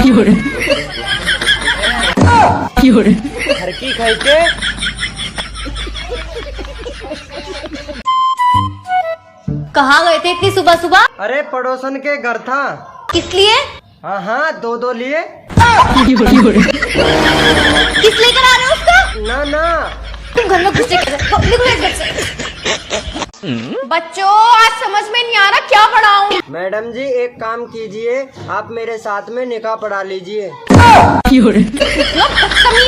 घर की खाई के कहाँ गए थे इतनी सुबह सुबह? अरे पड़ोसन के घर था। किस लिए? हाँ हाँ, दो लिए। किस लिए करा रहे हो उसका? ना ना, तुम घर में घुसे निकलो इस घर से। बच्चों आज समझ में नहीं आ रहा क्या पढ़ाऊं। मैडम जी एक काम कीजिए, आप मेरे साथ में निकाह पढ़ा लीजिए। बदतमीज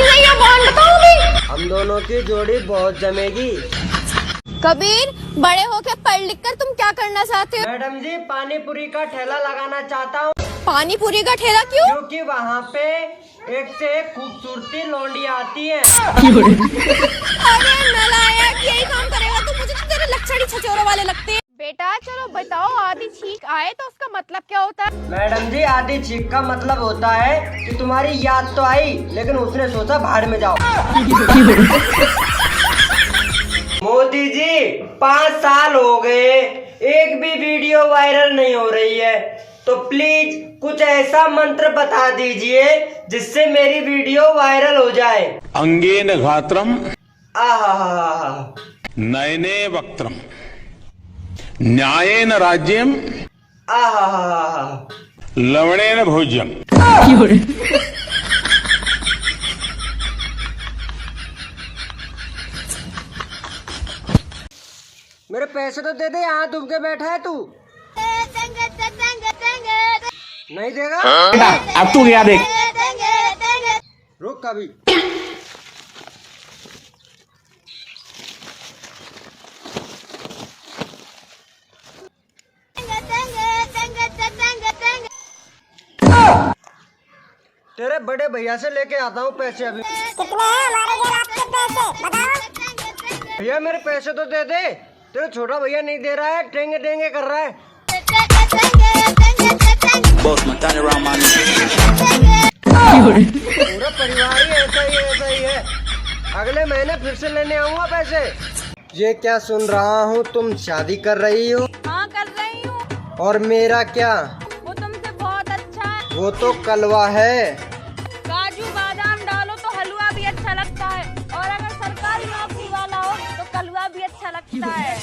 है ये, कौन बताऊंगी। हम दोनों की जोड़ी बहुत जमेगी। कबीर बड़े होके पढ़ लिख कर तुम क्या करना चाहते हो? मैडम जी पानी पूरी का ठेला लगाना चाहता हूँ, पानी पूरी का ठेला क्यों? क्योंकि वहाँ पे एक से एक खूबसूरती लौंडी आती है। अरे नालायक, यही काम करेगा तो मुझे तो तेरे लक्षण ही छचोरों वाले लगते हैं। बेटा चलो बताओ, आधी छींक आए तो उसका मतलब क्या होता है? मैडम जी आधी छींक का मतलब होता है कि तुम्हारी याद तो आई लेकिन उसने सोचा भाड़ में जाओ। मोदी जी 5 साल हो गए, एक भी वीडियो वायरल नहीं हो रही है, तो प्लीज कुछ ऐसा मंत्र बता दीजिए जिससे मेरी वीडियो वायरल हो जाए। अंगेन घात्रम आहा, नयने वक्त्रम न्यायेन राज्यम आहा, लवणेन भोज्यम। मेरे पैसे तो दे दे, यहाँ तुम के बैठा है तू। नहीं देगा? अब तू क्या देख। रुक कभी। तेरे बड़े भैया से लेके आता हूँ पैसे अभी। कितने हैं हमारे घर आपके पैसे बताओ। भैया मेरे पैसे तो दे दे, तेरा छोटा भैया नहीं दे रहा है, टेंगे टेंगे कर रहा है। पूरा परिवार ही ऐसा ही है। अगले महीने फिर से लेने आऊंगा पैसे। ये क्या सुन रहा हूँ, तुम शादी कर रही हो? हाँ कर रही हूँ। और मेरा क्या? वो तुमसे बहुत अच्छा है। वो तो कलवा है। काजू बादाम डालो तो हलवा भी अच्छा लगता है, और अगर सरकारी नौकरी वाला हो तो कलवा भी अच्छा लगता है।